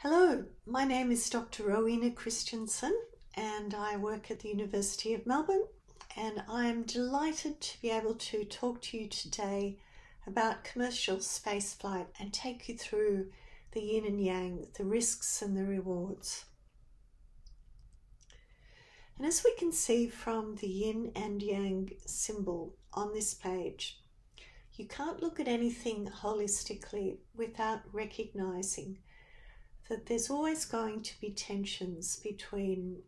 Hello, my name is Dr Rowena Christiansen and I work at the University of Melbourne, and I'm delighted to be able to talk to you today about commercial spaceflight and take you through the yin and yang, the risks and the rewards. And as we can see from the yin and yang symbol on this page, you can't look at anything holistically without recognizing that there's always going to be tensions between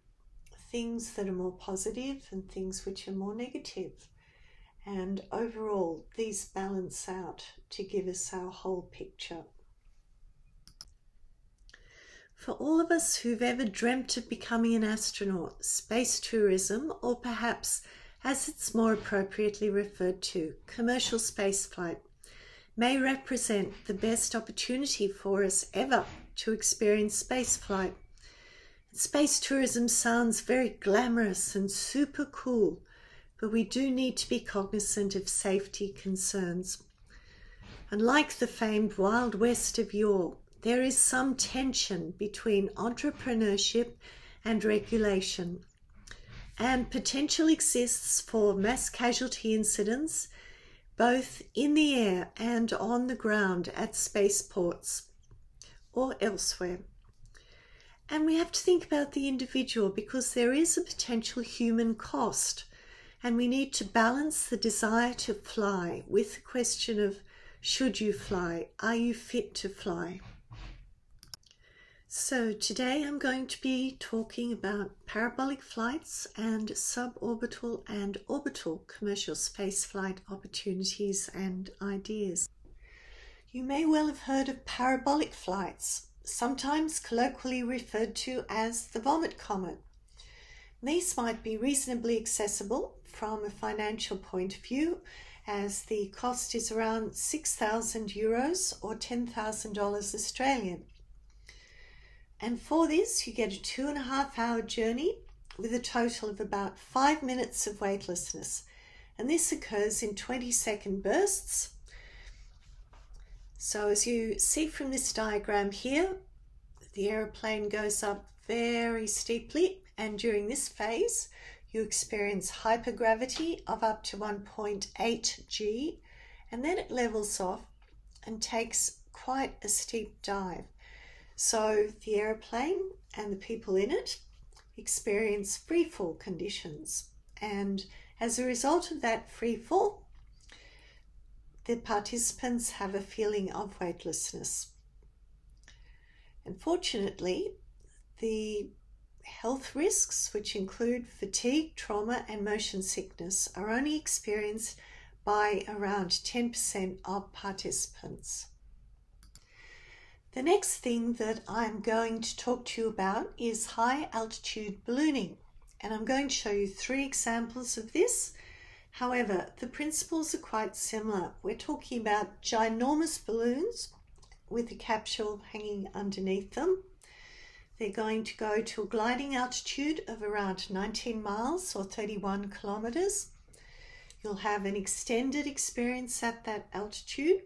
things that are more positive and things which are more negative. And overall, these balance out to give us our whole picture. For all of us who've ever dreamt of becoming an astronaut, space tourism, or perhaps, as it's more appropriately referred to, commercial spaceflight, may represent the best opportunity for us ever to experience spaceflight. Space tourism sounds very glamorous and super cool, but we do need to be cognizant of safety concerns. Unlike the famed Wild West of yore, there is some tension between entrepreneurship and regulation, and potential exists for mass casualty incidents both in the air and on the ground at spaceports or elsewhere. And we have to think about the individual because there is a potential human cost, and we need to balance the desire to fly with the question of, should you fly? Are you fit to fly? So today I'm going to be talking about parabolic flights and suborbital and orbital commercial spaceflight opportunities and ideas. You may well have heard of parabolic flights, sometimes colloquially referred to as the vomit comet. These might be reasonably accessible from a financial point of view, as the cost is around €6,000 or $10,000 Australian. And for this, you get a 2.5-hour journey with a total of about 5 minutes of weightlessness. And this occurs in 20-second bursts. So as you see from this diagram here, the aeroplane goes up very steeply, and during this phase, you experience hypergravity of up to 1.8 G, and then it levels off and takes quite a steep dive. So the aeroplane and the people in it experience free fall conditions, and as a result of that free fall, the participants have a feeling of weightlessness. Unfortunately, the health risks, which include fatigue, trauma and motion sickness, are only experienced by around 10% of participants. The next thing that I'm going to talk to you about is high altitude ballooning, and I'm going to show you 3 examples of this. However, the principles are quite similar. We're talking about ginormous balloons with a capsule hanging underneath them. They're going to go to a gliding altitude of around 19 miles or 31 kilometers. You'll have an extended experience at that altitude,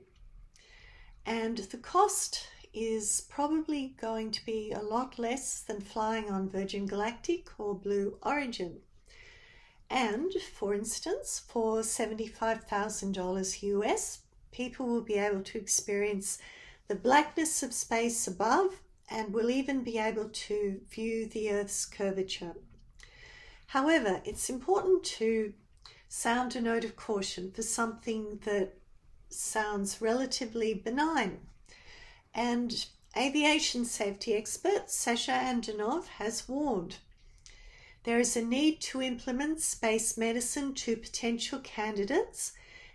and the cost is probably going to be a lot less than flying on Virgin Galactic or Blue Origin. And for instance, for $75,000 US, people will be able to experience the blackness of space above and will even be able to view the Earth's curvature. However, it's important to sound a note of caution for something that sounds relatively benign. And aviation safety expert Sasha Antonov has warned there is a need to implement space medicine to potential candidates,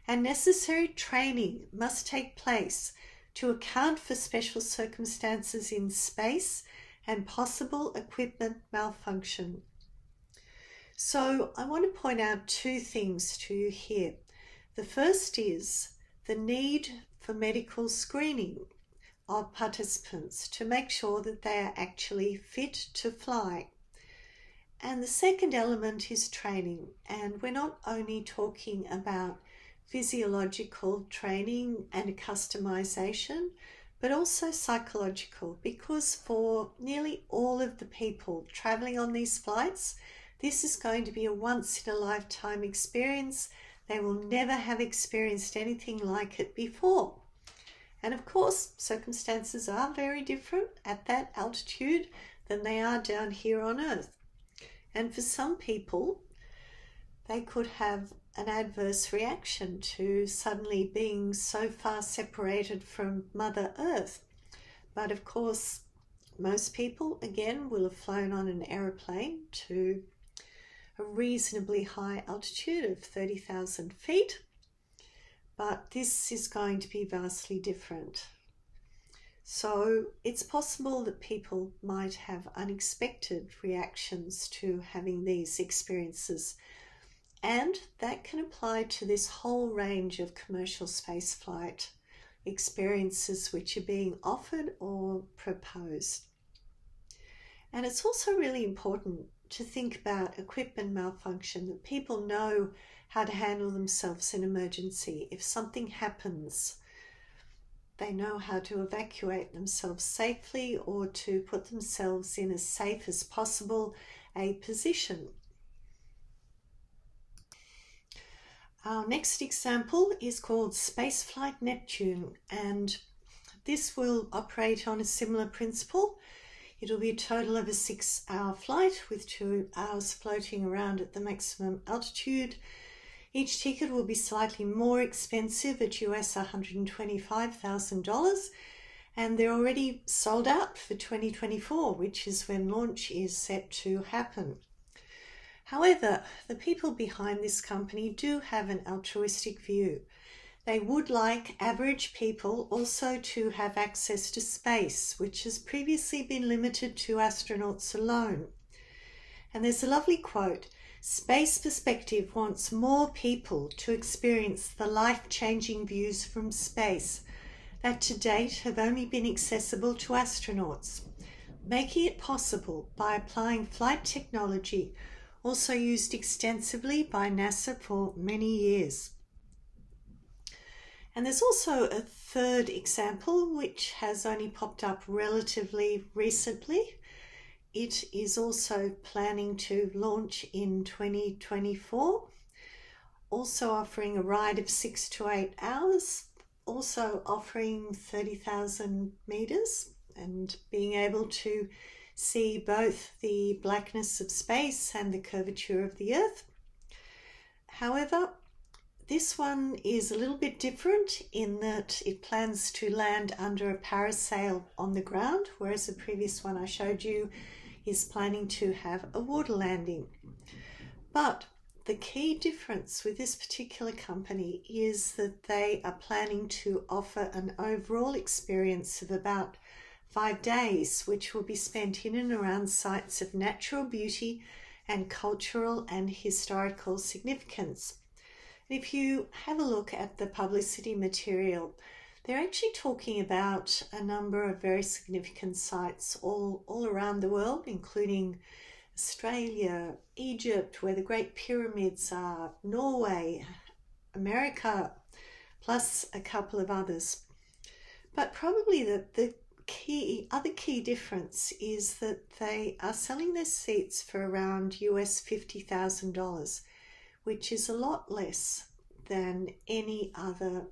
and necessary training must take place to account for special circumstances in space and possible equipment malfunction. So I want to point out 2 things to you here. The first is the need for medical screening of participants to make sure that they are actually fit to fly. And the second element is training, and we're not only talking about physiological training and customization, but also psychological, because for nearly all of the people traveling on these flights, this is going to be a once-in-a-lifetime experience. They will never have experienced anything like it before. And of course, circumstances are very different at that altitude than they are down here on Earth. And for some people, they could have an adverse reaction to suddenly being so far separated from Mother Earth. But of course, most people, again, will have flown on an aeroplane to a reasonably high altitude of 30,000 feet. But this is going to be vastly different. So it's possible that people might have unexpected reactions to having these experiences. And that can apply to this whole range of commercial spaceflight experiences which are being offered or proposed. And it's also really important to think about equipment malfunction, that people know how to handle themselves in emergency. If something happens, they know how to evacuate themselves safely or to put themselves in as safe as possible a position. Our next example is called Spaceflight Neptune, and this will operate on a similar principle. It'll be a total of a 6-hour flight with 2 hours floating around at the maximum altitude. Each ticket will be slightly more expensive at US $125,000, and they're already sold out for 2024, which is when launch is set to happen. However, the people behind this company do have an altruistic view. They would like average people also to have access to space, which has previously been limited to astronauts alone. And there's a lovely quote: "Space Perspective wants more people to experience the life-changing views from space that to date have only been accessible to astronauts, making it possible by applying flight technology also used extensively by NASA for many years." And there's also a third example which has only popped up relatively recently. It is also planning to launch in 2024, also offering a ride of 6 to 8 hours, also offering 30,000 meters and being able to see both the blackness of space and the curvature of the Earth. However, this one is a little bit different in that it plans to land under a parasail on the ground, whereas the previous one I showed you is planning to have a water landing. But the key difference with this particular company is that they are planning to offer an overall experience of about 5 days, which will be spent in and around sites of natural beauty and cultural and historical significance. If you have a look at the publicity material, they're actually talking about a number of very significant sites all around the world, including Australia, Egypt, where the Great Pyramids are, Norway, America, plus a couple of others. But probably the other key difference is that they are selling their seats for around US $50,000, which is a lot less than any other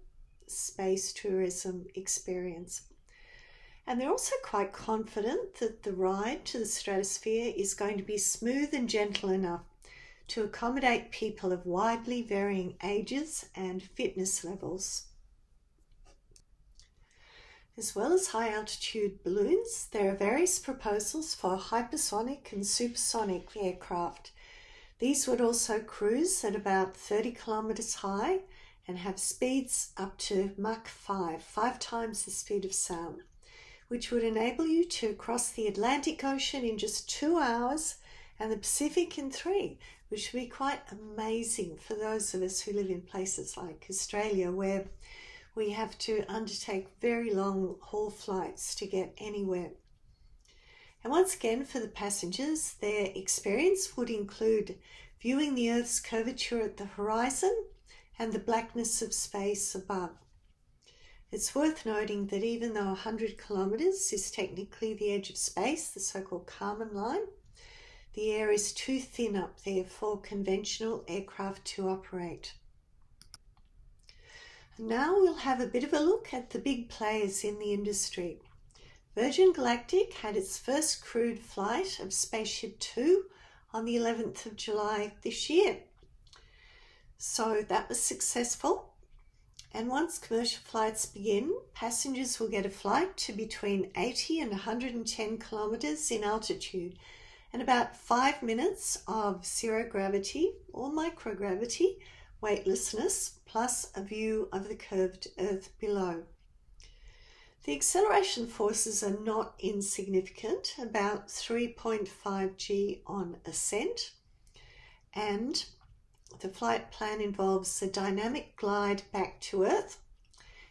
space tourism experience. And they're also quite confident that the ride to the stratosphere is going to be smooth and gentle enough to accommodate people of widely varying ages and fitness levels. As well as high altitude balloons, there are various proposals for hypersonic and supersonic aircraft. These would also cruise at about 30 kilometers high and have speeds up to Mach 5 times the speed of sound, which would enable you to cross the Atlantic Ocean in just 2 hours and the Pacific in 3, which would be quite amazing for those of us who live in places like Australia, where we have to undertake very long haul flights to get anywhere. And once again, for the passengers, their experience would include viewing the Earth's curvature at the horizon and the blackness of space above. It's worth noting that even though 100 kilometres is technically the edge of space, the so-called Kármán line, the air is too thin up there for conventional aircraft to operate. Now we'll have a bit of a look at the big players in the industry. Virgin Galactic had its first crewed flight of Spaceship 2 on the 11th of July this year. So that was successful. And once commercial flights begin, passengers will get a flight to between 80 and 110 kilometres in altitude and about 5 minutes of zero gravity or microgravity weightlessness plus a view of the curved Earth below. The acceleration forces are not insignificant, about 3.5 g on ascent, and the flight plan involves a dynamic glide back to Earth,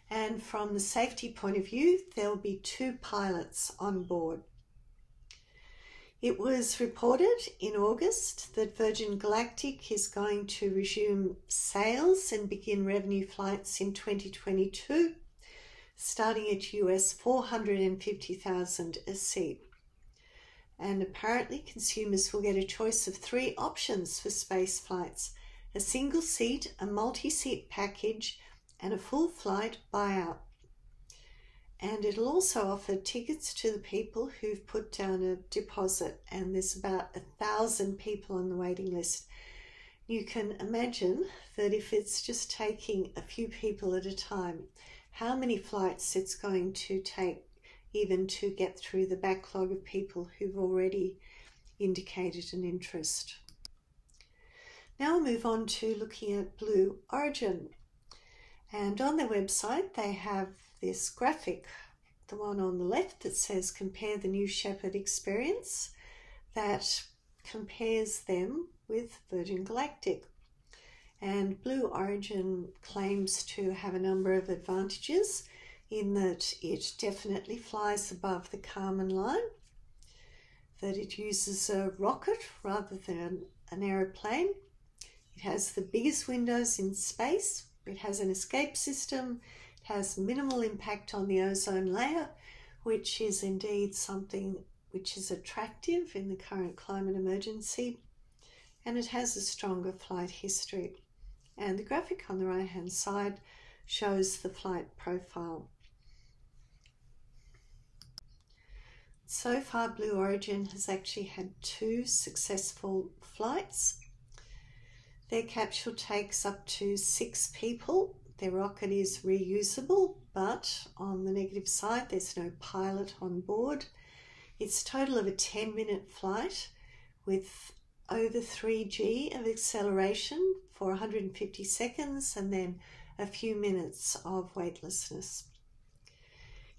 and from the safety point of view, there will be 2 pilots on board. It was reported in August that Virgin Galactic is going to resume sales and begin revenue flights in 2022, starting at US $450,000 a seat. And apparently consumers will get a choice of 3 options for space flights: a single seat, a multi-seat package, and a full flight buyout. And it'll also offer tickets to the people who've put down a deposit, and there's about 1,000 people on the waiting list. You can imagine that if it's just taking a few people at a time, how many flights it's going to take even to get through the backlog of people who've already indicated an interest. Now we'll move on to looking at Blue Origin. And on their website they have this graphic, the one on the left that says compare the New Shepard experience, that compares them with Virgin Galactic. And Blue Origin claims to have a number of advantages in that it definitely flies above the Kármán line, that it uses a rocket rather than an aeroplane, it has the biggest windows in space, it has an escape system, it has minimal impact on the ozone layer, which is indeed something which is attractive in the current climate emergency, and it has a stronger flight history. And the graphic on the right hand side shows the flight profile. So far Blue Origin has actually had 2 successful flights. Their capsule takes up to 6 people. Their rocket is reusable, but on the negative side there's no pilot on board. It's a total of a 10-minute flight with over 3 g of acceleration for 150 seconds and then a few minutes of weightlessness.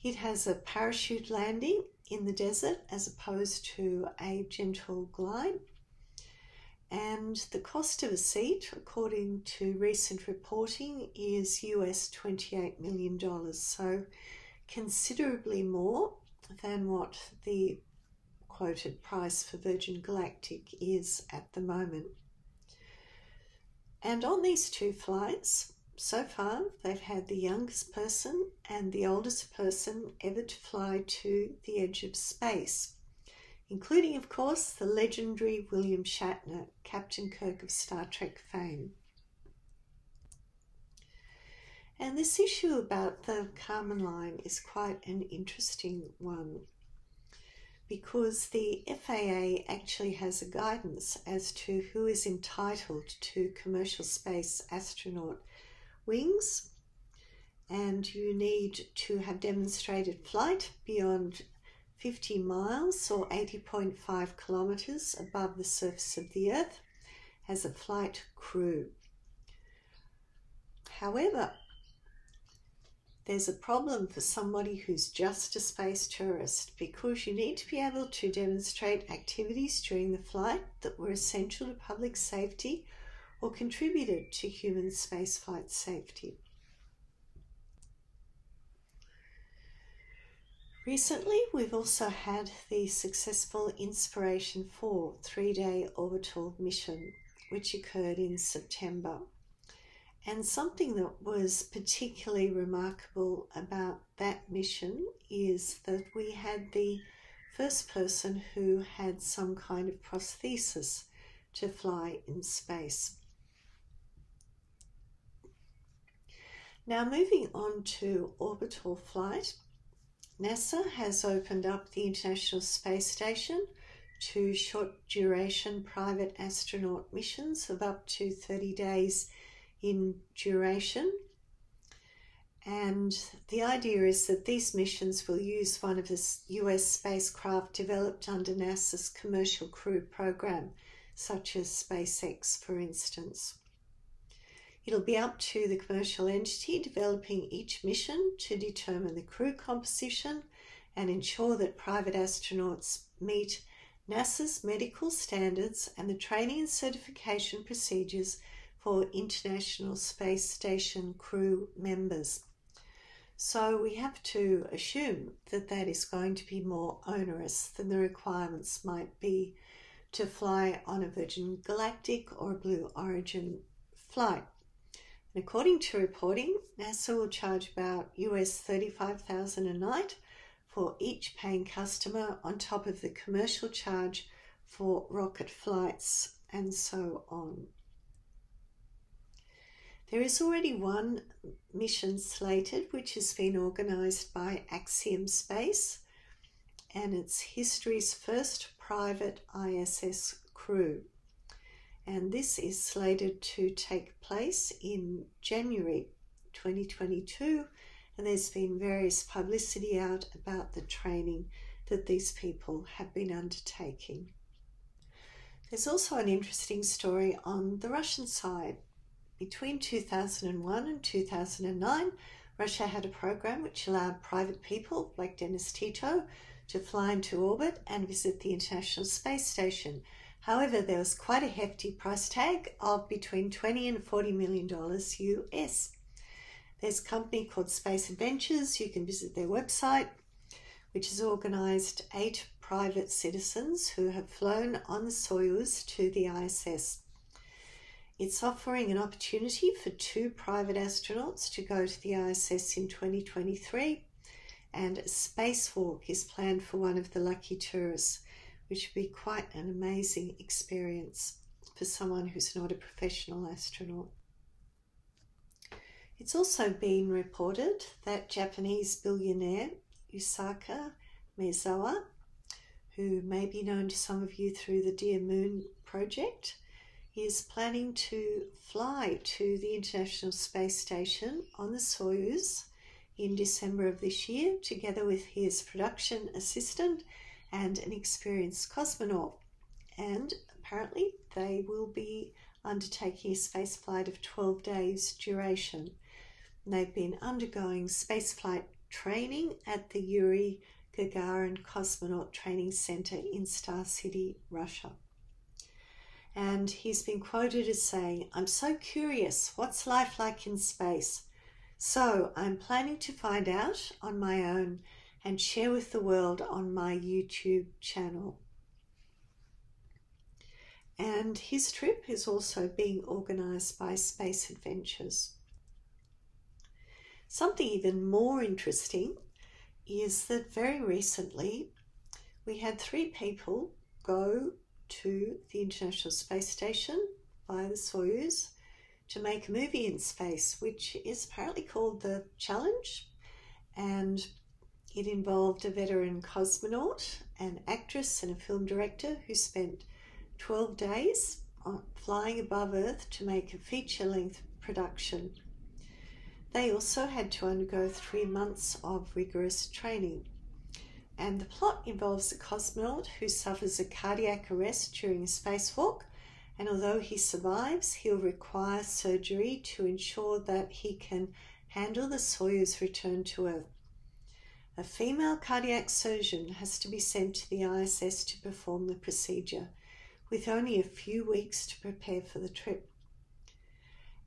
It has a parachute landing in the desert as opposed to a gentle glide. And the cost of a seat, according to recent reporting, is US $28 million, so considerably more than what the quoted price for Virgin Galactic is at the moment. And on these 2 flights, so far they've had the youngest person and the oldest person ever to fly to the edge of space, including, of course, the legendary William Shatner, Captain Kirk of Star Trek fame. And this issue about the Kármán line is quite an interesting one, because the FAA actually has a guidance as to who is entitled to commercial space astronaut wings, and you need to have demonstrated flight beyond 50 miles or 80.5 kilometres above the surface of the Earth as a flight crew. However, there's a problem for somebody who's just a space tourist, because you need to be able to demonstrate activities during the flight that were essential to public safety or contributed to human spaceflight safety. Recently, we've also had the successful Inspiration 4 3-day orbital mission, which occurred in September. And something that was particularly remarkable about that mission is that we had the first person who had some kind of prosthesis to fly in space. Now, moving on to orbital flight, NASA has opened up the International Space Station to short-duration private astronaut missions of up to 30 days in duration. And the idea is that these missions will use one of the US spacecraft developed under NASA's Commercial Crew Program, such as SpaceX, for instance. It'll be up to the commercial entity developing each mission to determine the crew composition and ensure that private astronauts meet NASA's medical standards and the training and certification procedures for International Space Station crew members. So we have to assume that that is going to be more onerous than the requirements might be to fly on a Virgin Galactic or a Blue Origin flight. And according to reporting, NASA will charge about US $35,000 a night for each paying customer on top of the commercial charge for rocket flights and so on. There is already one mission slated, which has been organised by Axiom Space, and it's history's first private ISS crew. And this is slated to take place in January 2022, and there's been various publicity out about the training that these people have been undertaking. There's also an interesting story on the Russian side. Between 2001 and 2009, Russia had a program which allowed private people like Dennis Tito to fly into orbit and visit the International Space Station. However, there was quite a hefty price tag of between $20 and $40 million US. There's a company called Space Adventures. You can visit their website, which has organised 8 private citizens who have flown on the Soyuz to the ISS. It's offering an opportunity for 2 private astronauts to go to the ISS in 2023, and a spacewalk is planned for one of the lucky tourists, which would be quite an amazing experience for someone who's not a professional astronaut. It's also been reported that Japanese billionaire Yusaku Maezawa, who may be known to some of you through the Dear Moon project, is planning to fly to the International Space Station on the Soyuz in December of this year, together with his production assistant and an experienced cosmonaut. And apparently they will be undertaking a spaceflight of 12 days duration. And they've been undergoing spaceflight training at the Yuri Gagarin Cosmonaut Training Center in Star City, Russia. And he's been quoted as saying, "I'm so curious, what's life like in space? So I'm planning to find out on my own and share with the world on my YouTube channel." And his trip is also being organised by Space Adventures. Something even more interesting is that very recently we had 3 people go to the International Space Station via the Soyuz to make a movie in space, which is apparently called The Challenge, and it involved a veteran cosmonaut, an actress and a film director who spent 12 days flying above Earth to make a feature-length production. They also had to undergo 3 months of rigorous training. And the plot involves a cosmonaut who suffers a cardiac arrest during a spacewalk, and although he survives, he'll require surgery to ensure that he can handle the Soyuz return to Earth. A female cardiac surgeon has to be sent to the ISS to perform the procedure, with only a few weeks to prepare for the trip.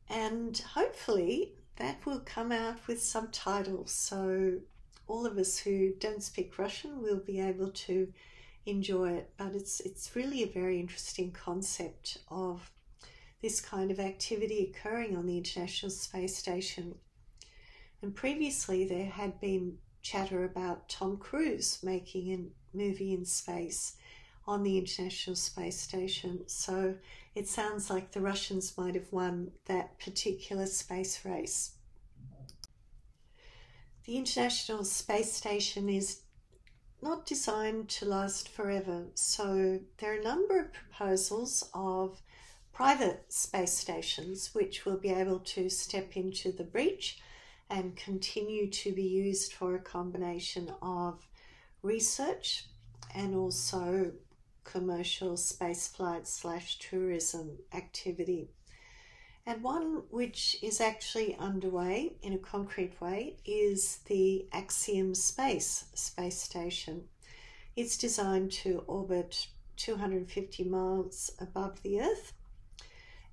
And hopefully that will come out with subtitles, so all of us who don't speak Russian will be able to enjoy it. But it's really a very interesting concept of this kind of activity occurring on the International Space Station. And previously there had been chatter about Tom Cruise making a movie in space on the International Space Station. So it sounds like the Russians might have won that particular space race. The International Space Station is not designed to last forever, so there are a number of proposals of private space stations which will be able to step into the breach and continue to be used for a combination of research and also commercial spaceflight / tourism activity. And one which is actually underway in a concrete way is the Axiom space station. It's designed to orbit 250 miles above the Earth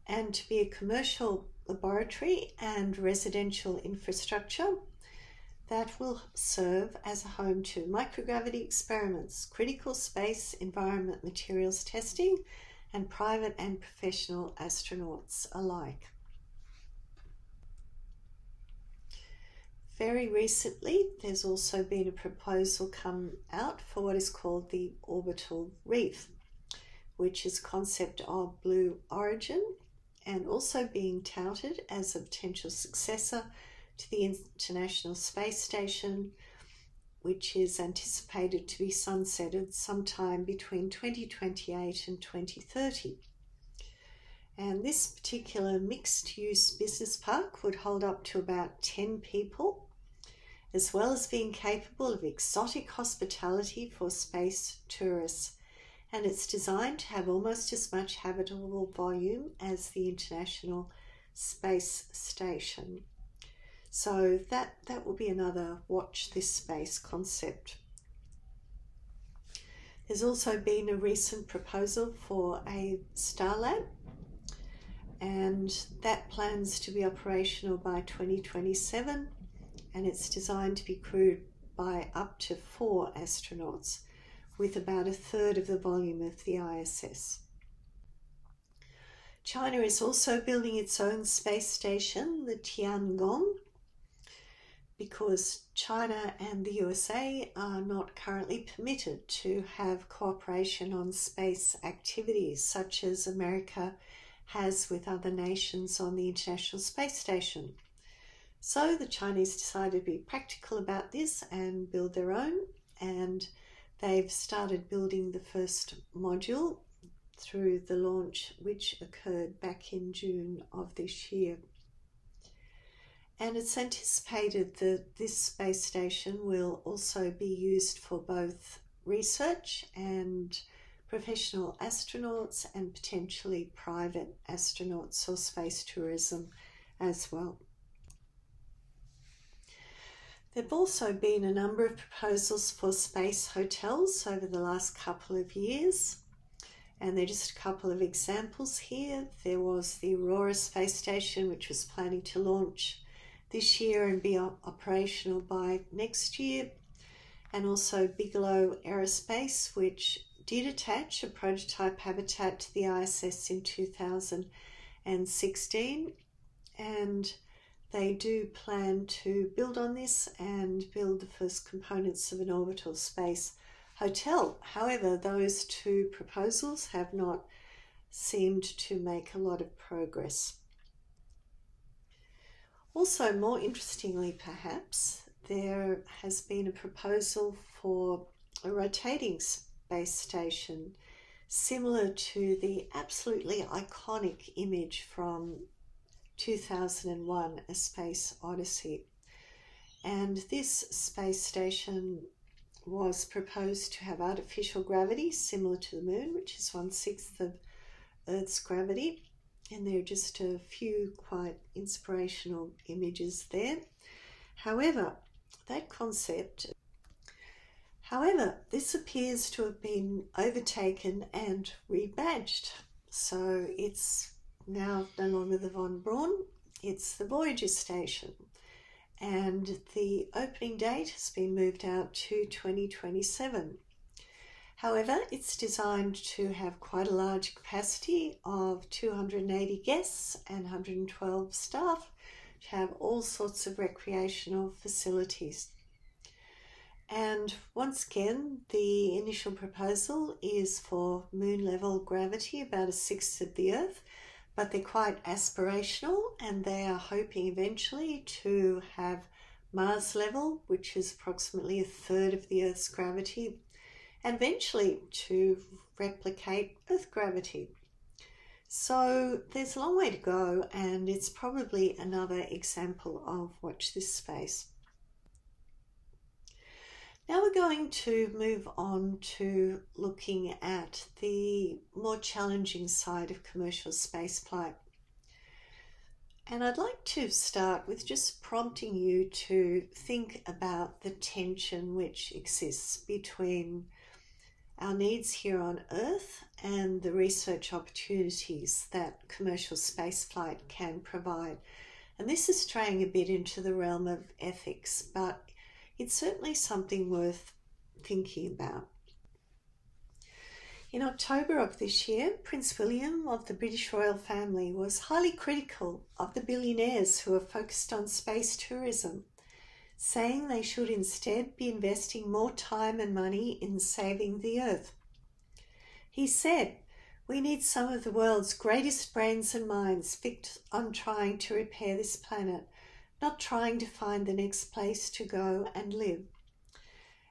and to be a commercial laboratory and residential infrastructure that will serve as a home to microgravity experiments, critical space environment materials testing, and private and professional astronauts alike. Very recently, there's also been a proposal come out for what is called the orbital reef, which is a concept of blue origin and also being touted as a potential successor to the International Space Station, which is anticipated to be sunsetted sometime between 2028 and 2030. And this particular mixed-use business park would hold up to about 10 people, as well as being capable of exotic hospitality for space tourists. And it's designed to have almost as much habitable volume as the International Space Station. So that will be another watch this space concept. There's also been a recent proposal for a Starlab, and that plans to be operational by 2027, and it's designed to be crewed by up to 4 astronauts, with about a third of the volume of the ISS. China is also building its own space station, the Tiangong, because China and the USA are not currently permitted to have cooperation on space activities such as America has with other nations on the International Space Station. So the Chinese decided to be practical about this and build their own, and they've started building the first module through the launch which occurred back in June of this year. And it's anticipated that this space station will also be used for both research and professional astronauts and potentially private astronauts or space tourism as well. There have also been a number of proposals for space hotels over the last couple of years, and they're just a couple of examples here. There was the Aurora space station, which was planning to launch this year and be operational by next year, and also Bigelow Aerospace, which did attach a prototype habitat to the ISS in 2016, and they do plan to build on this and build the first components of an orbital space hotel. However, those two proposals have not seemed to make a lot of progress. Also, more interestingly perhaps, there has been a proposal for a rotating space station similar to the absolutely iconic image from 2001, A Space Odyssey. And this space station was proposed to have artificial gravity similar to the Moon, which is 1/6 of Earth's gravity. And there are just a few quite inspirational images there. However, this appears to have been overtaken and rebadged. So it's now no longer the Von Braun, it's the Voyager station. And the opening date has been moved out to 2027. However, it's designed to have quite a large capacity of 280 guests and 112 staff, to have all sorts of recreational facilities. And once again, the initial proposal is for moon level gravity, about a sixth of the Earth, but they're quite aspirational, and they are hoping eventually to have Mars level, which is approximately a third of the Earth's gravity, and eventually to replicate Earth gravity. So there's a long way to go, and it's probably another example of watch this space. Now we're going to move on to looking at the more challenging side of commercial spaceflight. And I'd like to start with just prompting you to think about the tension which exists between our needs here on Earth and the research opportunities that commercial spaceflight can provide. And this is straying a bit into the realm of ethics, but it's certainly something worth thinking about. In October of this year, Prince William of the British royal family was highly critical of the billionaires who are focused on space tourism, saying they should instead be investing more time and money in saving the Earth. He said, "We need some of the world's greatest brains and minds fixed on trying to repair this planet, not trying to find the next place to go and live."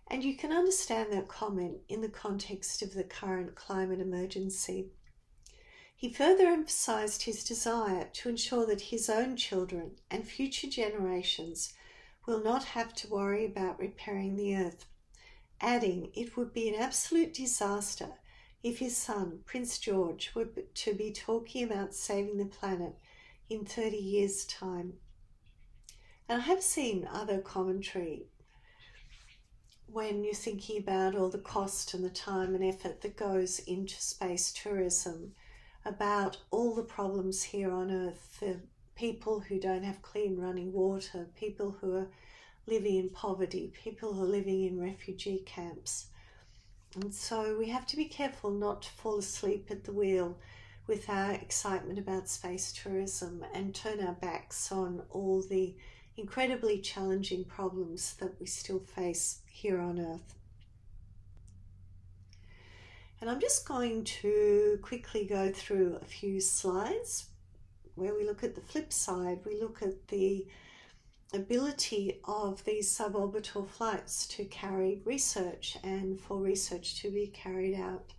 And you can understand that comment in the context of the current climate emergency. He further emphasised his desire to ensure that his own children and future generations will not have to worry about repairing the Earth, adding it would be an absolute disaster if his son, Prince George, were to be talking about saving the planet in 30 years' time. And I have seen other commentary when you're thinking about all the cost and the time and effort that goes into space tourism, about all the problems here on Earth, the people who don't have clean running water, people who are living in poverty, people who are living in refugee camps. And so we have to be careful not to fall asleep at the wheel with our excitement about space tourism and turn our backs on all the incredibly challenging problems that we still face here on Earth. And I'm just going to quickly go through a few slides where we look at the flip side. We look at the ability of these suborbital flights to carry research and for research to be carried out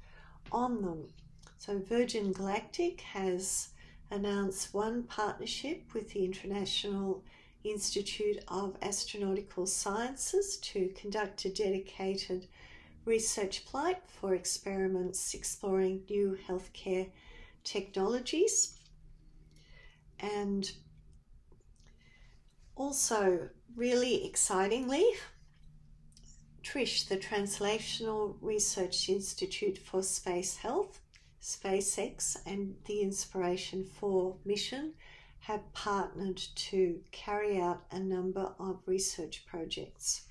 on them. So Virgin Galactic has announced one partnership with the International Institute of Astronautical Sciences to conduct a dedicated research flight for experiments exploring new healthcare technologies. And also, really excitingly, TRISH, the Translational Research Institute for Space Health, SpaceX, and the Inspiration 4 mission have partnered to carry out a number of research projects.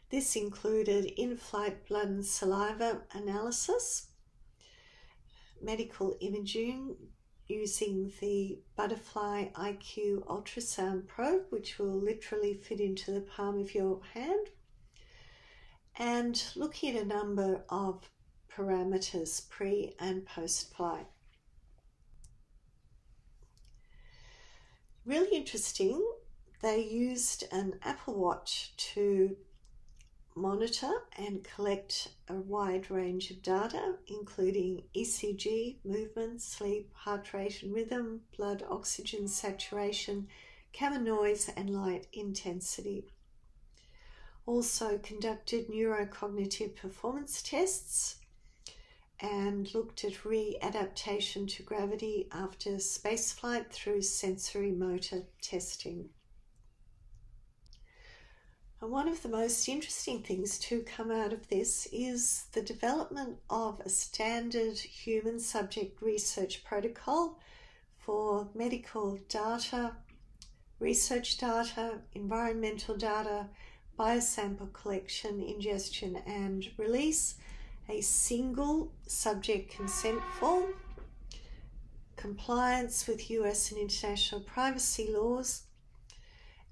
This included in-flight blood and saliva analysis, medical imaging using the Butterfly IQ ultrasound probe, which will literally fit into the palm of your hand, and looking at a number of parameters pre and post-flight. Really interesting, they used an Apple Watch to monitor and collect a wide range of data, including ECG, movement, sleep, heart rate and rhythm, blood oxygen saturation, camera noise and light intensity. Also conducted neurocognitive performance tests and looked at readaptation to gravity after spaceflight through sensory motor testing. And one of the most interesting things to come out of this is the development of a standard human subject research protocol for medical data, research data, environmental data, biosample collection, ingestion and release, a single subject consent form, compliance with US and international privacy laws,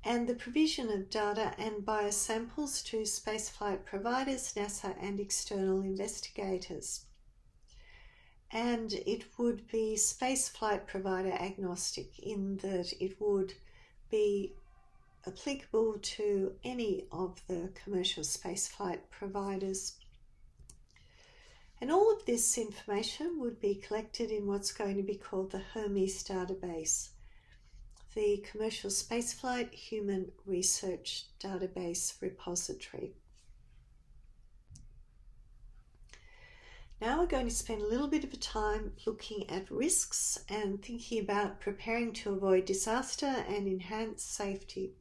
and the provision of data and biosamples to spaceflight providers, NASA and external investigators. And it would be spaceflight provider agnostic in that it would be applicable to any of the commercial spaceflight providers. And all of this information would be collected in what's going to be called the Hermes database, the Commercial Spaceflight Human Research Database Repository. Now we're going to spend a little bit of time looking at risks and thinking about preparing to avoid disaster and enhance safety.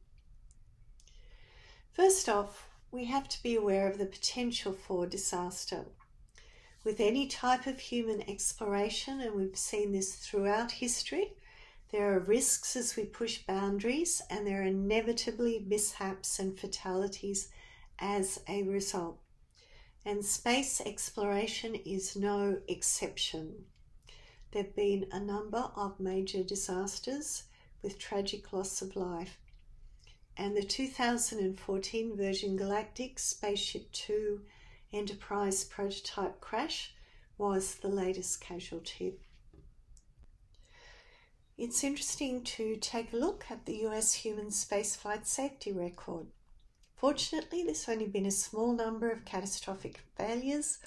First off, we have to be aware of the potential for disaster. With any type of human exploration, and we've seen this throughout history, there are risks as we push boundaries, and there are inevitably mishaps and fatalities as a result. And space exploration is no exception. There have been a number of major disasters with tragic loss of life. And the 2014 Virgin Galactic Spaceship Two Enterprise prototype crash was the latest casualty. It's interesting to take a look at the US human spaceflight safety record. Fortunately, there's only been a small number of catastrophic failures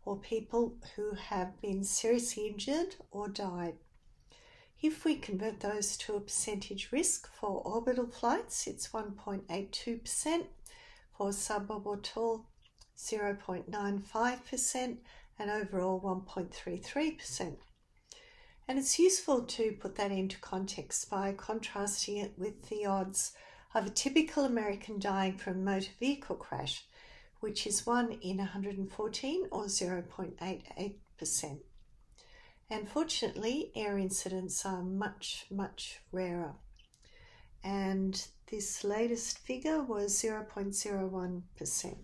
or people who have been seriously injured or died. If we convert those to a percentage risk for orbital flights, it's 1.82%, for sub-orbital 0.95%, and overall 1.33%. And it's useful to put that into context by contrasting it with the odds of a typical American dying from a motor vehicle crash, which is 1 in 114 or 0.88%. And fortunately, air incidents are much, much rarer. And this latest figure was 0.01%.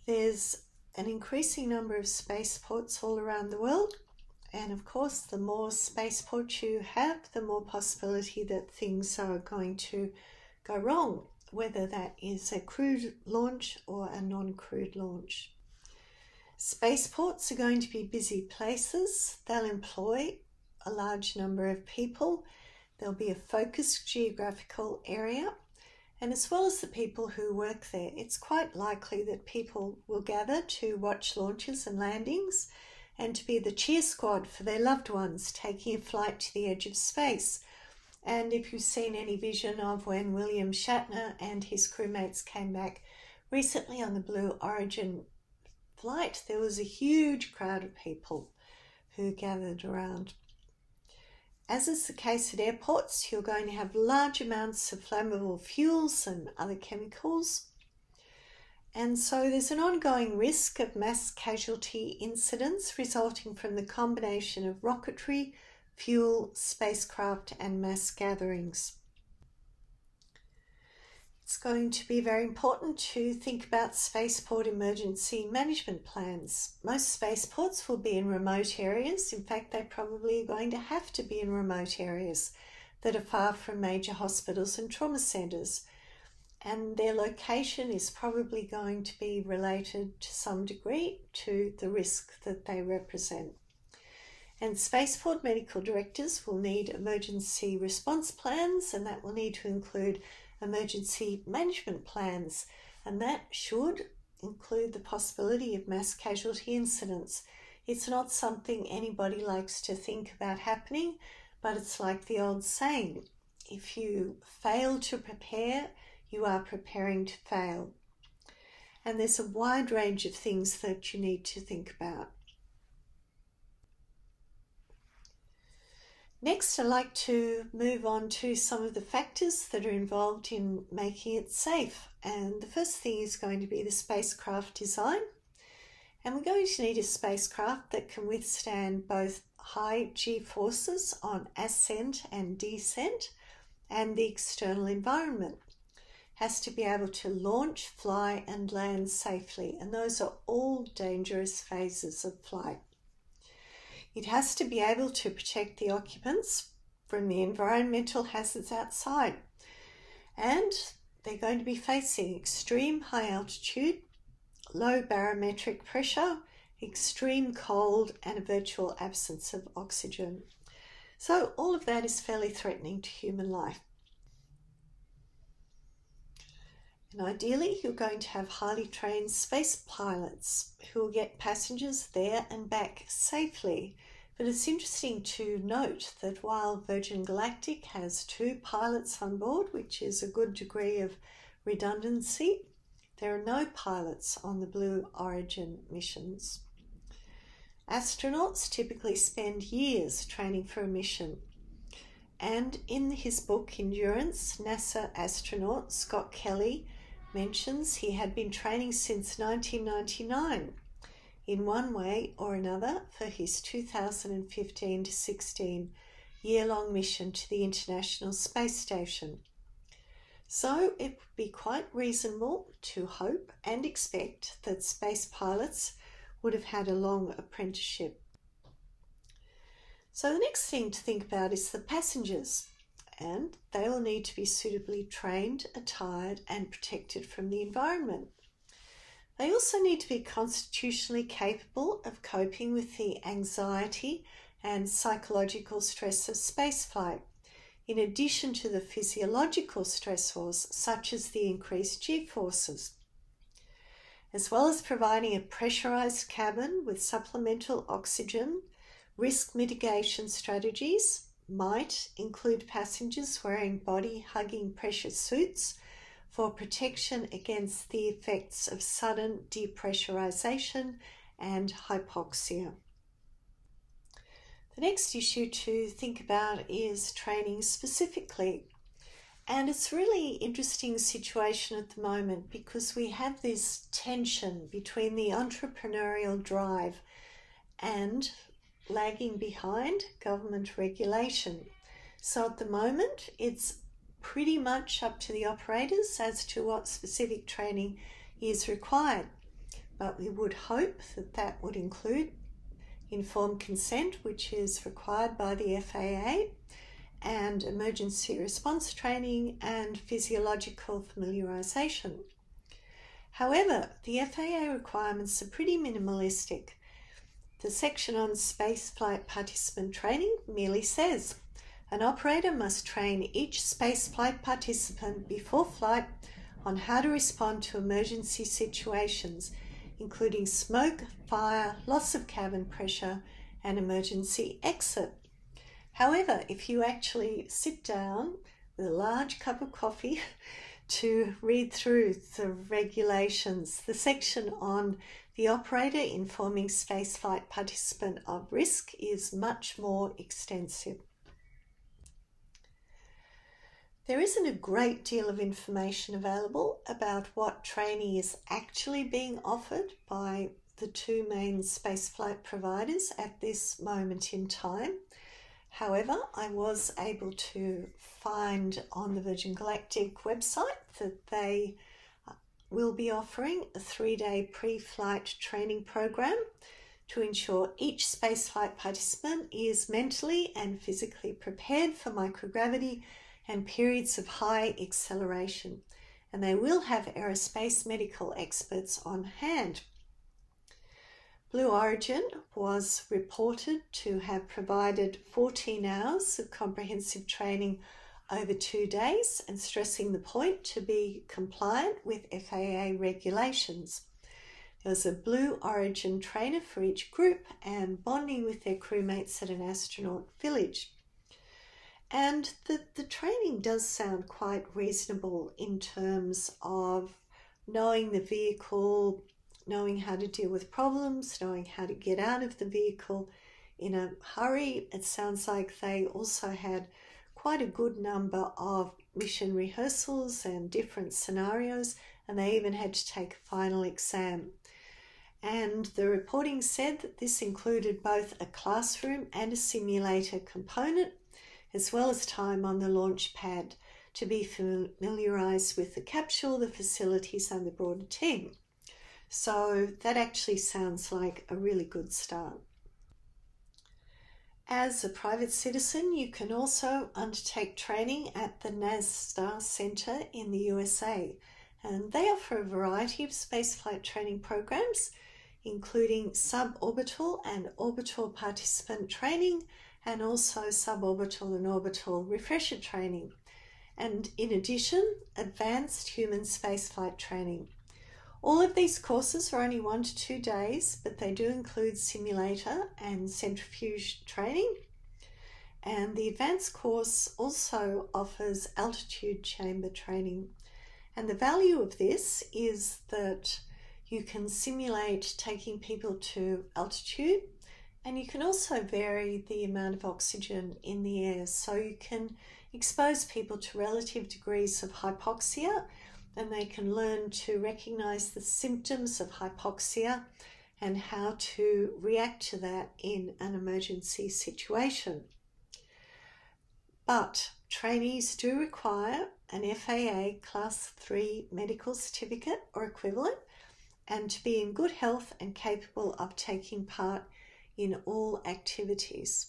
There's an increasing number of spaceports all around the world. And of course, the more spaceports you have, the more possibility that things are going to go wrong, whether that is a crewed launch or a non-crewed launch. Spaceports are going to be busy places. They'll employ a large number of people. There'll be a focused geographical area. And as well as the people who work there, it's quite likely that people will gather to watch launches and landings and to be the cheer squad for their loved ones taking a flight to the edge of space. And if you've seen any vision of when William Shatner and his crewmates came back recently on the Blue Origin flight, there was a huge crowd of people who gathered around. As is the case at airports, you're going to have large amounts of flammable fuels and other chemicals. And so there's an ongoing risk of mass casualty incidents resulting from the combination of rocketry, fuel, spacecraft, and mass gatherings. It's going to be very important to think about spaceport emergency management plans. Most spaceports will be in remote areas. In fact, they're probably going to have to be in remote areas that are far from major hospitals and trauma centres. And their location is probably going to be related to some degree to the risk that they represent. And spaceport medical directors will need emergency response plans, and that will need to include emergency management plans, and that should include the possibility of mass casualty incidents. It's not something anybody likes to think about happening, but it's like the old saying, if you fail to prepare, you are preparing to fail. And there's a wide range of things that you need to think about. Next, I'd like to move on to some of the factors that are involved in making it safe. And the first thing is going to be the spacecraft design. And we're going to need a spacecraft that can withstand both high G forces on ascent and descent, and the external environment. Has to be able to launch, fly and land safely, and those are all dangerous phases of flight. It has to be able to protect the occupants from the environmental hazards outside, and they're going to be facing extreme high altitude, low barometric pressure, extreme cold and a virtual absence of oxygen. So all of that is fairly threatening to human life. And ideally, you're going to have highly trained space pilots who will get passengers there and back safely. But it's interesting to note that while Virgin Galactic has 2 pilots on board, which is a good degree of redundancy, there are no pilots on the Blue Origin missions. Astronauts typically spend years training for a mission. And in his book, Endurance, NASA astronaut Scott Kelly mentions he had been training since 1999 in one way or another for his 2015 to 16 year-long mission to the International Space Station. So it would be quite reasonable to hope and expect that space pilots would have had a long apprenticeship. So the next thing to think about is the passengers, and they will need to be suitably trained, attired and protected from the environment. They also need to be constitutionally capable of coping with the anxiety and psychological stress of spaceflight, in addition to the physiological stressors such as the increased G-forces, as well as providing a pressurized cabin with supplemental oxygen. Risk mitigation strategies might include passengers wearing body-hugging pressure suits for protection against the effects of sudden depressurization and hypoxia. The next issue to think about is training specifically. And it's a really interesting situation at the moment because we have this tension between the entrepreneurial drive and lagging behind government regulation. So at the moment, it's pretty much up to the operators as to what specific training is required. But we would hope that that would include informed consent, which is required by the FAA, and emergency response training and physiological familiarization. However, the FAA requirements are pretty minimalistic. The section on spaceflight participant training merely says, an operator must train each spaceflight participant before flight on how to respond to emergency situations, including smoke, fire, loss of cabin pressure, and emergency exit. However, if you actually sit down with a large cup of coffee to read through the regulations, the section on the operator informing spaceflight participant of risk is much more extensive. There isn't a great deal of information available about what training is actually being offered by the 2 main spaceflight providers at this moment in time. However, I was able to find on the Virgin Galactic website that they will be offering a 3-day pre-flight training program to ensure each spaceflight participant is mentally and physically prepared for microgravity and periods of high acceleration. And they will have aerospace medical experts on hand. Blue Origin was reported to have provided 14 hours of comprehensive training over 2 days and stressing the point to be compliant with FAA regulations. There was a Blue Origin trainer for each group and bonding with their crewmates at an astronaut village. And the training does sound quite reasonable in terms of knowing the vehicle, knowing how to deal with problems, knowing how to get out of the vehicle in a hurry. It sounds like they also had quite a good number of mission rehearsals and different scenarios, and they even had to take a final exam. And the reporting said that this included both a classroom and a simulator component, as well as time on the launch pad to be familiarised with the capsule, the facilities and the broader team. So that actually sounds like a really good start. As a private citizen, you can also undertake training at the NASTAR Center in the USA, and they offer a variety of spaceflight training programs, including sub-orbital and orbital participant training, and also suborbital and orbital refresher training, and in addition, advanced human spaceflight training. All of these courses are only 1 to 2 days, but they do include simulator and centrifuge training. And the advanced course also offers altitude chamber training. And the value of this is that you can simulate taking people to altitude, and you can also vary the amount of oxygen in the air. So you can expose people to relative degrees of hypoxia, and they can learn to recognize the symptoms of hypoxia and how to react to that in an emergency situation. But trainees do require an FAA Class 3 medical certificate or equivalent, and to be in good health and capable of taking part in all activities.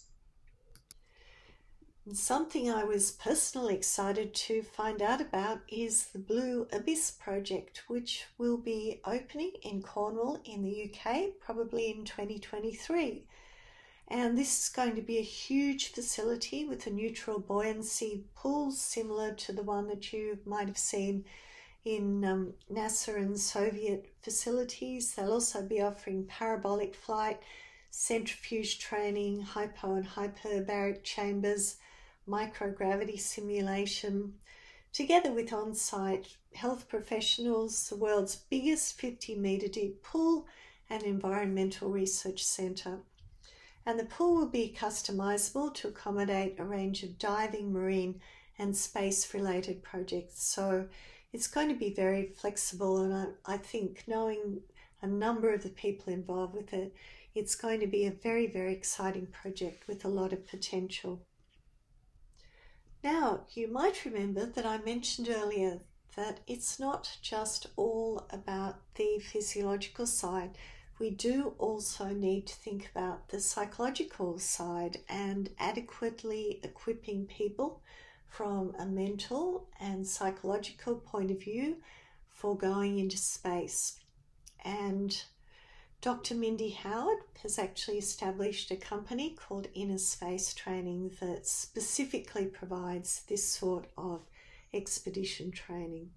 And something I was personally excited to find out about is the Blue Abyss project, which will be opening in Cornwall in the UK, probably in 2023. And this is going to be a huge facility with a neutral buoyancy pool similar to the one that you might have seen in NASA and Soviet facilities. They'll also be offering parabolic flight, centrifuge training, hypo and hyperbaric chambers, microgravity simulation, together with on-site health professionals, the world's biggest 50-metre deep pool and environmental research centre. And the pool will be customisable to accommodate a range of diving, marine and space-related projects. So it's going to be very flexible, and I think, knowing a number of the people involved with it, it's going to be a very, very exciting project with a lot of potential. Now, you might remember that I mentioned earlier that it's not just all about the physiological side. We do also need to think about the psychological side and adequately equipping people from a mental and psychological point of view for going into space. And Dr. Mindy Howard has actually established a company called Inner Space Training that specifically provides this sort of expedition training.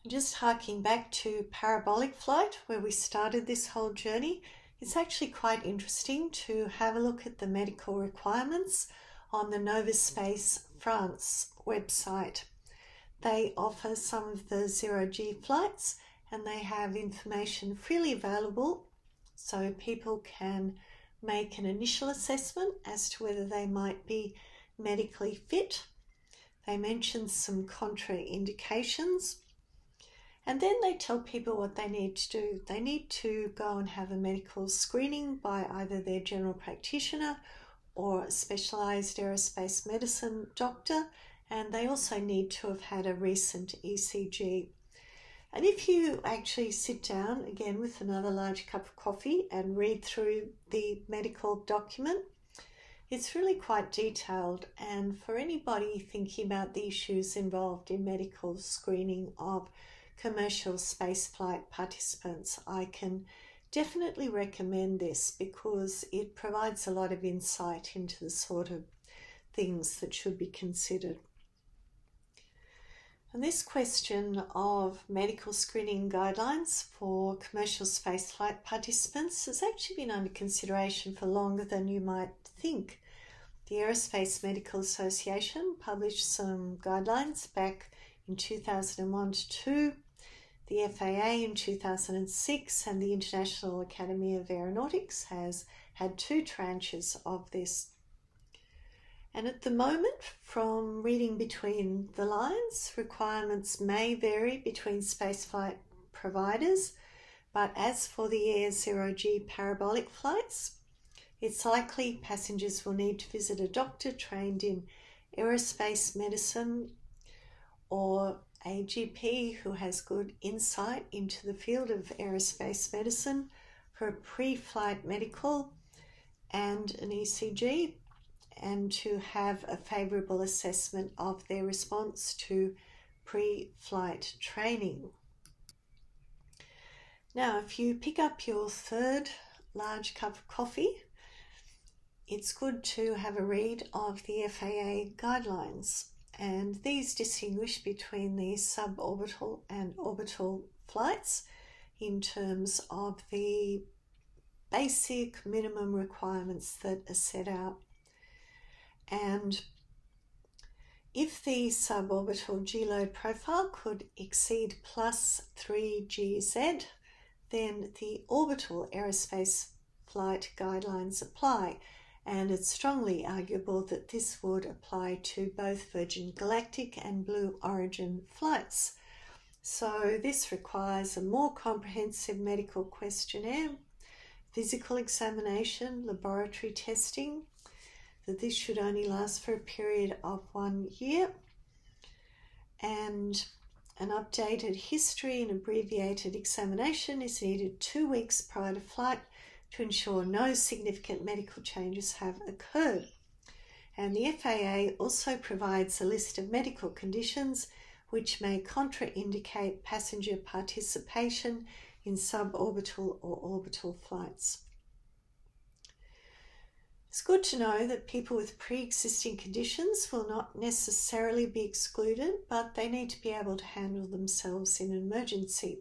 Just harking back to parabolic flight, where we started this whole journey, it's actually quite interesting to have a look at the medical requirements on the Novaspace France website. They offer some of the zero-G flights, and they have information freely available so people can make an initial assessment as to whether they might be medically fit. They mention some contraindications, and then they tell people what they need to do. They need to go and have a medical screening by either their general practitioner or a specialised aerospace medicine doctor, and they also need to have had a recent ECG. And if you actually sit down again with another large cup of coffee and read through the medical document, it's really quite detailed. And for anybody thinking about the issues involved in medical screening of commercial spaceflight participants, I can definitely recommend this because it provides a lot of insight into the sort of things that should be considered. And this question of medical screening guidelines for commercial spaceflight participants has actually been under consideration for longer than you might think. The Aerospace Medical Association published some guidelines back in 2001 to 2, the FAA in 2006, and the International Academy of Aeronautics has had 2 tranches of this. And at the moment, from reading between the lines, requirements may vary between spaceflight providers, but as for the Air Zero-G parabolic flights, it's likely passengers will need to visit a doctor trained in aerospace medicine, or a GP who has good insight into the field of aerospace medicine for a pre-flight medical and an ECG, and to have a favourable assessment of their response to pre-flight training. Now, if you pick up your third large cup of coffee, it's good to have a read of the FAA guidelines, and these distinguish between the suborbital and orbital flights in terms of the basic minimum requirements that are set out. And if the suborbital G-load profile could exceed plus 3 GZ, then the orbital aerospace flight guidelines apply, and it's strongly arguable that this would apply to both Virgin Galactic and Blue Origin flights. So this requires a more comprehensive medical questionnaire, physical examination, laboratory testing, that this should only last for a period of 1 year, and an updated history and abbreviated examination is needed 2 weeks prior to flight to ensure no significant medical changes have occurred. And the FAA also provides a list of medical conditions which may contraindicate passenger participation in suborbital or orbital flights. It's good to know that people with pre-existing conditions will not necessarily be excluded, but they need to be able to handle themselves in an emergency.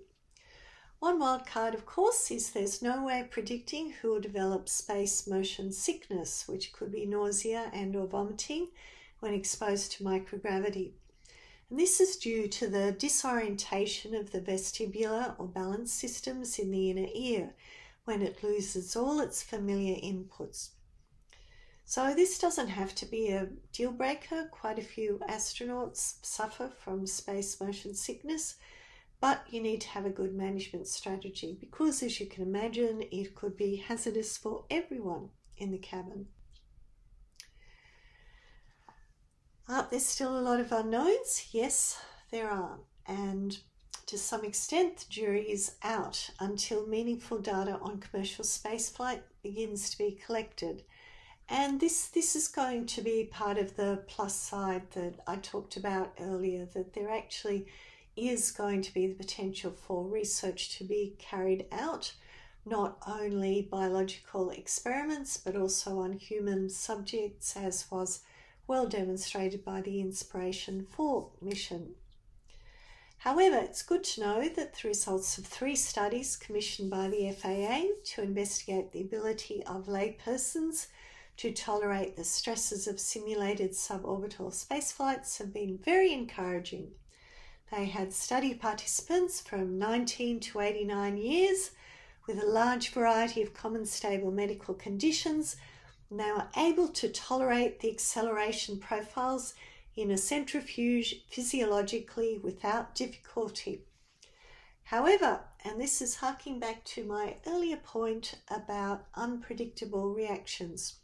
One wild card, of course, is there's no way of predicting who will develop space motion sickness, which could be nausea and or vomiting when exposed to microgravity. And this is due to the disorientation of the vestibular or balance systems in the inner ear when it loses all its familiar inputs. So this doesn't have to be a deal breaker. Quite a few astronauts suffer from space motion sickness, but you need to have a good management strategy because, as you can imagine, it could be hazardous for everyone in the cabin. There's still a lot of unknowns. Yes, there are. And to some extent, the jury is out until meaningful data on commercial spaceflight begins to be collected. And this is going to be part of the plus side that I talked about earlier, that there actually is going to be the potential for research to be carried out, not only biological experiments, but also on human subjects, as was well demonstrated by the Inspiration 4 mission. However, it's good to know that the results of 3 studies commissioned by the FAA to investigate the ability of laypersons to tolerate the stresses of simulated suborbital spaceflights have been very encouraging. They had study participants from 19 to 89 years with a large variety of common stable medical conditions, and they were able to tolerate the acceleration profiles in a centrifuge physiologically without difficulty. However, and this is harking back to my earlier point about unpredictable reactions,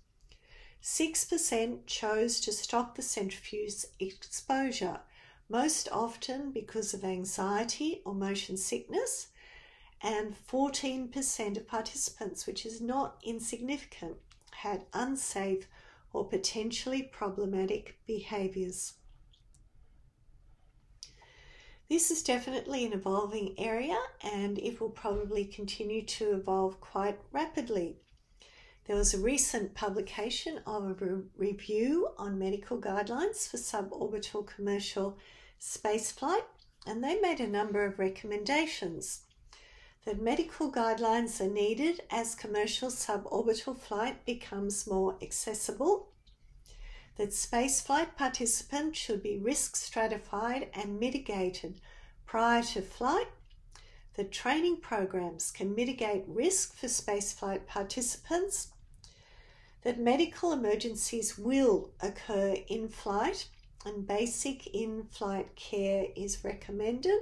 6% chose to stop the centrifuge exposure, most often because of anxiety or motion sickness, and 14% of participants, which is not insignificant, had unsafe or potentially problematic behaviours. This is definitely an evolving area, and it will probably continue to evolve quite rapidly. There was a recent publication of a review on medical guidelines for suborbital commercial spaceflight, and they made a number of recommendations. That medical guidelines are needed as commercial suborbital flight becomes more accessible, that spaceflight participants should be risk stratified and mitigated prior to flight, that training programs can mitigate risk for spaceflight participants, that medical emergencies will occur in flight and basic in-flight care is recommended,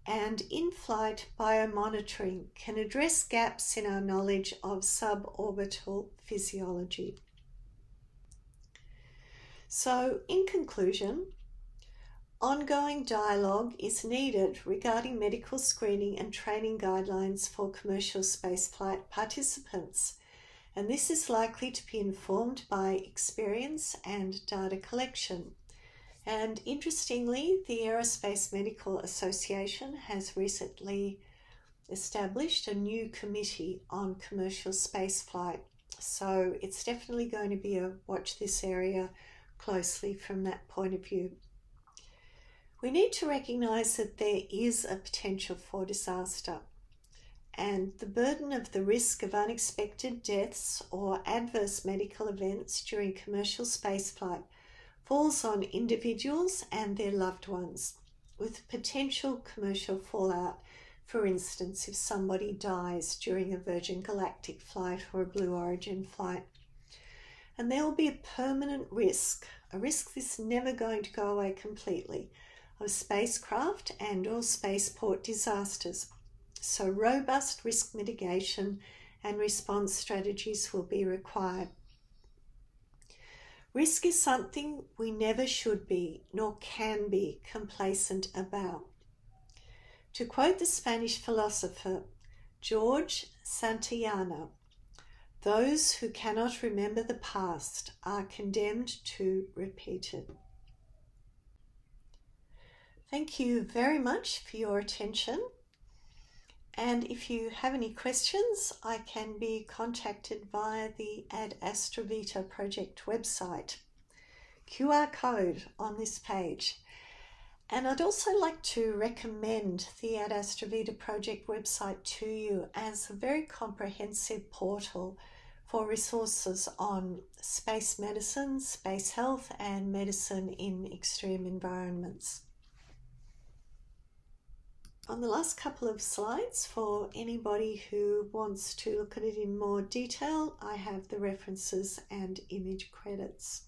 and in-flight biomonitoring can address gaps in our knowledge of suborbital physiology. So, in conclusion, ongoing dialogue is needed regarding medical screening and training guidelines for commercial spaceflight participants, and this is likely to be informed by experience and data collection. And interestingly, the Aerospace Medical Association has recently established a new committee on commercial spaceflight, so it's definitely going to be a watch this area closely from that point of view. We need to recognise that there is a potential for disaster, and the burden of the risk of unexpected deaths or adverse medical events during commercial spaceflight falls on individuals and their loved ones, with potential commercial fallout. For instance, if somebody dies during a Virgin Galactic flight or a Blue Origin flight. And there will be a permanent risk, a risk that's never going to go away completely, of spacecraft and or spaceport disasters. So robust risk mitigation and response strategies will be required. Risk is something we never should be, nor can be, complacent about. To quote the Spanish philosopher George Santayana, those who cannot remember the past are condemned to repeat it. Thank you very much for your attention. And if you have any questions, I can be contacted via the Ad Astra Vita project website, QR code on this page. And I'd also like to recommend the Ad Astra Vita project website to you as a very comprehensive portal for resources on space medicine, space health, and medicine in extreme environments. On the last couple of slides, for anybody who wants to look at it in more detail, I have the references and image credits.